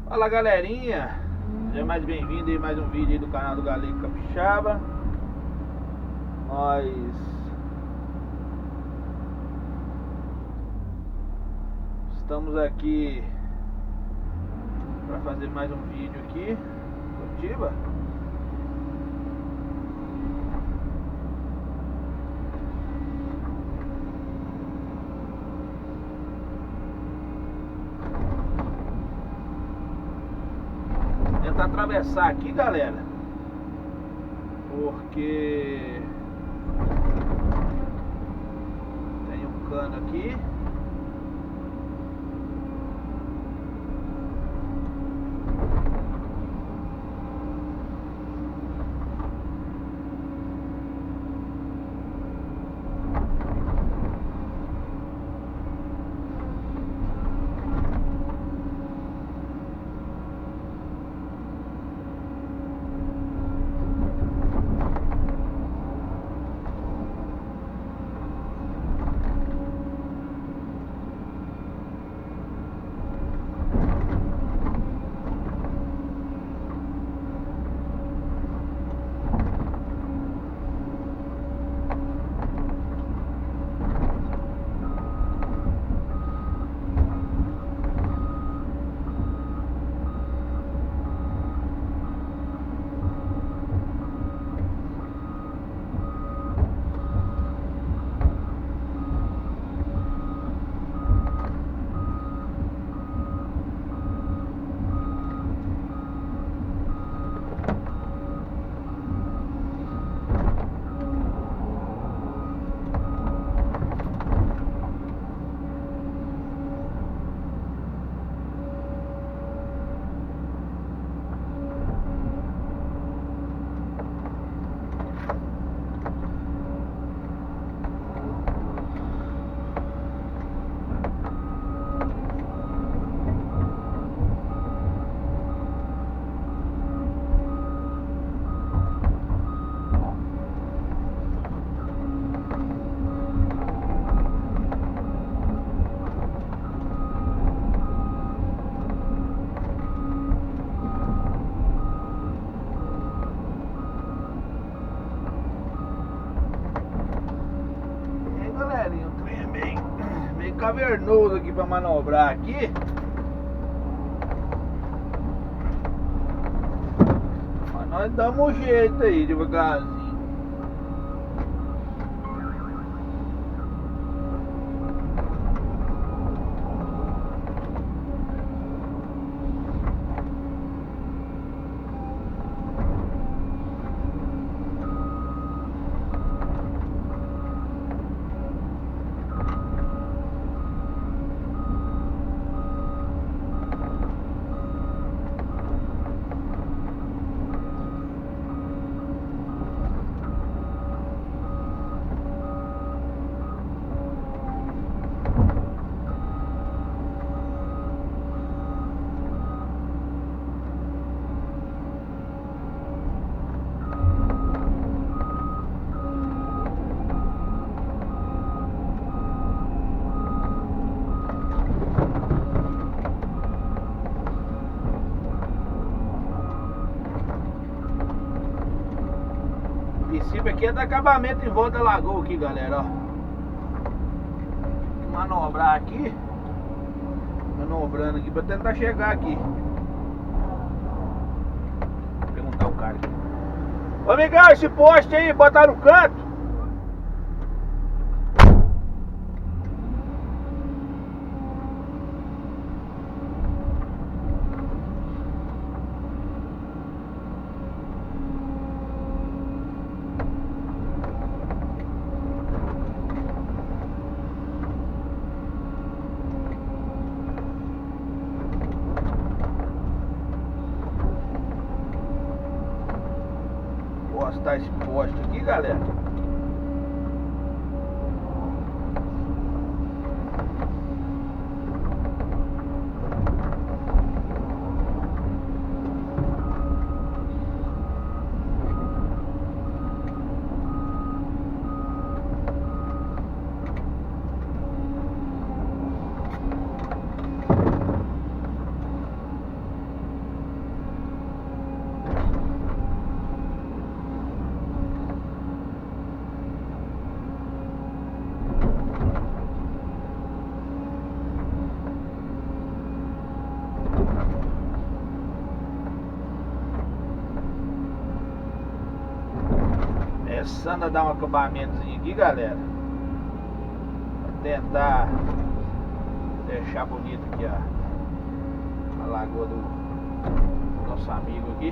Fala galerinha, seja mais bem-vindo aí mais um vídeo aí do canal do Galego Capixaba. Nós estamos aqui para fazer mais um vídeo aqui, Curitiba. Tentar atravessar aqui, galera, porque tem um cano aqui. Cavernoso aqui para manobrar aqui. Mas nós damos um jeito aí devagarzinho. O princípio aqui é dar acabamento em volta da lagoa aqui, galera, ó. Manobrar aqui. Manobrando aqui pra tentar chegar aqui. Vou perguntar o cara aqui. Ô amigão, esse poste aí, botar no canto? Postar esse poste aqui, galera. começando a dar um acabamentozinho aqui, galera, pra tentar deixar bonito aqui a lagoa do nosso amigo aqui.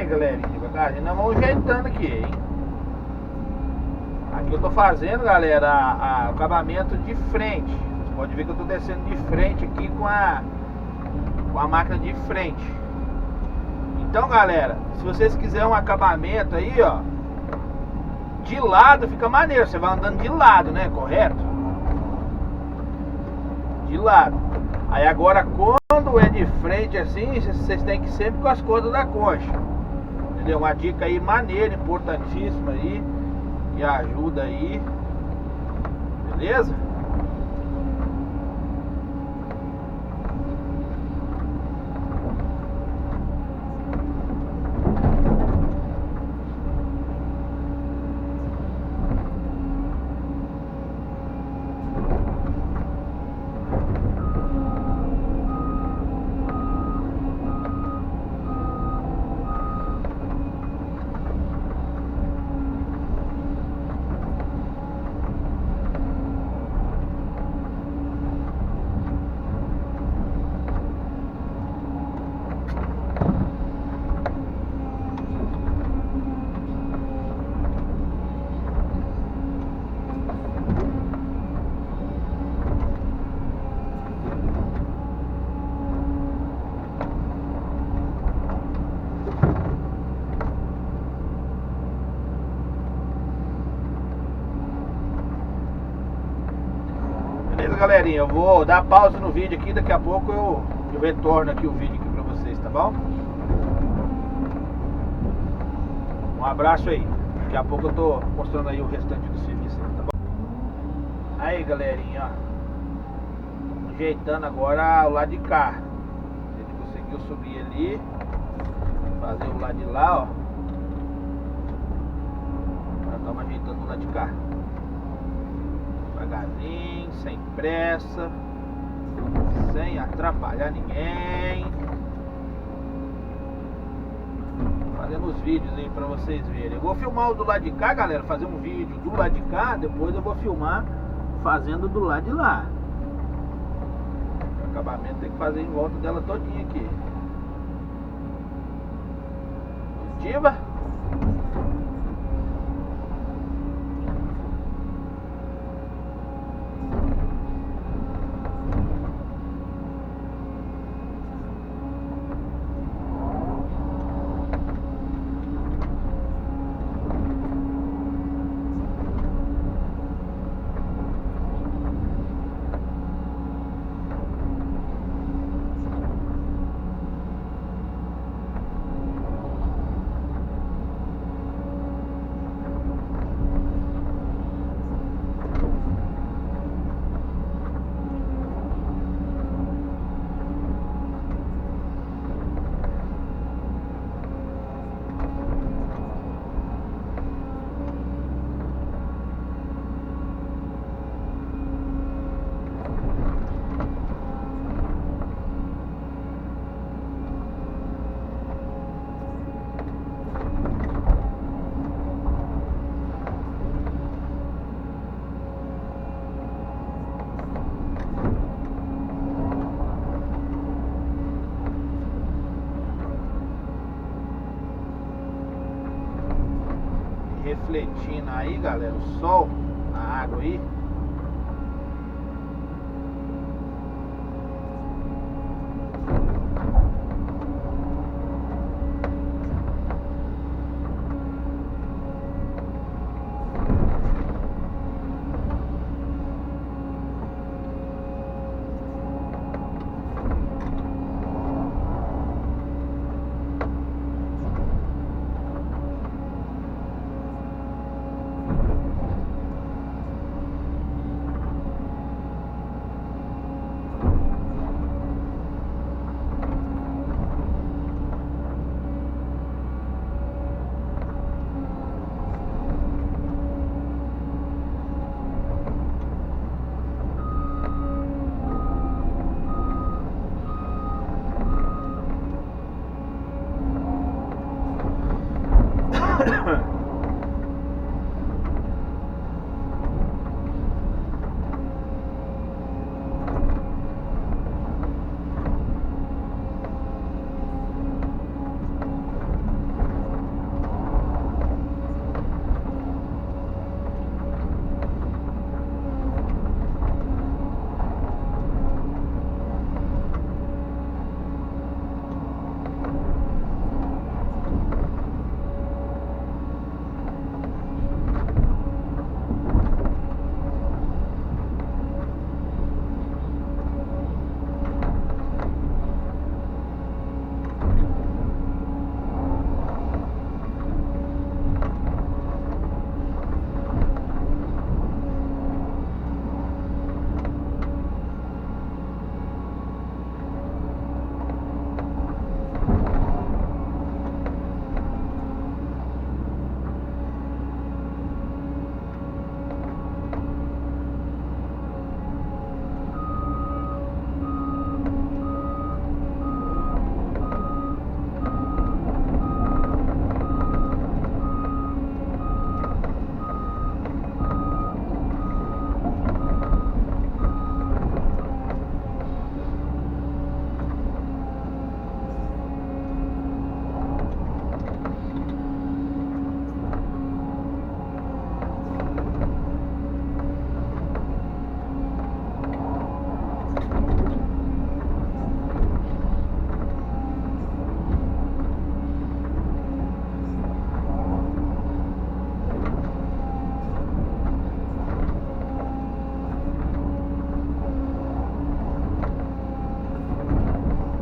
Galerinha, devagarzinho, nós vamos ajeitando aqui, hein? Aqui eu tô fazendo, galera, o acabamento de frente. Você pode ver que eu tô descendo de frente aqui com a máquina de frente. Então, galera, se vocês quiserem um acabamento aí, ó, de lado fica maneiro. Você vai andando de lado, né? Correto? De lado. Aí agora, quando é de frente assim, vocês têm que ir sempre com as cordas da concha. Entendeu? Uma dica aí maneira, importantíssima aí, que ajuda aí. Beleza? galerinha, eu vou dar pausa no vídeo aqui, daqui a pouco eu retorno aqui o vídeo aqui pra vocês, tá bom? Um abraço aí. Daqui a pouco eu tô mostrando aí o restante do serviço, tá bom? Aí, galerinha, ó, ajeitando agora o lado de cá. Ele conseguiu subir ali, fazer o lado de lá, ó. Agora estamos ajeitando o lado de cá. Devagarzinho, sem pressa, sem atrapalhar ninguém. Fazendo os vídeos aí pra vocês verem. Eu vou filmar o do lado de cá, galera, fazer um vídeo do lado de cá. Depois eu vou filmar fazendo do lado de lá. O acabamento tem que fazer em volta dela todinha aqui. Positiva. Refletindo aí, galera, o sol na água aí.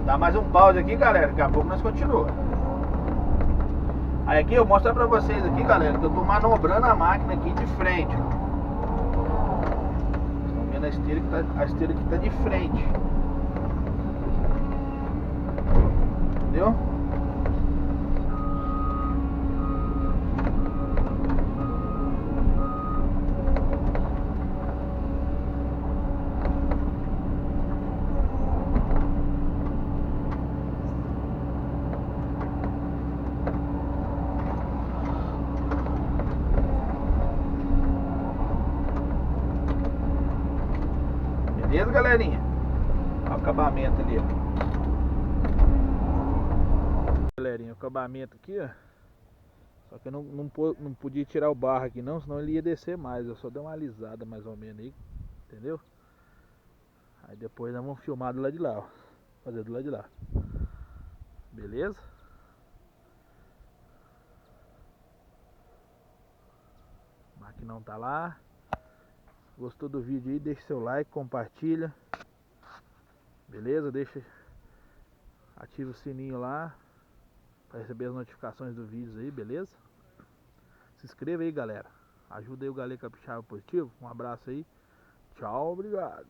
Dá mais um pause aqui, galera. Daqui a pouco nós continuamos. Aí aqui eu vou mostrar pra vocês aqui, galera, que eu tô manobrando a máquina aqui de frente. Vocês estão vendo a esteira que tá de frente. Entendeu? Beleza, galerinha? Olha o acabamento ali, ó. Galerinha, o acabamento aqui, ó. Só que eu não podia tirar o barro aqui não, senão ele ia descer mais. Eu só dei uma alisada mais ou menos aí, entendeu? Aí depois nós vamos filmar do lado de lá, ó. Fazer do lado de lá. Beleza? O maquinão tá lá. Gostou do vídeo aí? Deixa seu like, compartilha. Beleza? Ativa o sininho lá para receber as notificações do vídeo aí, beleza? Se inscreva aí, galera. Ajuda aí o Galê Capixaba Positivo. Um abraço aí. Tchau, obrigado.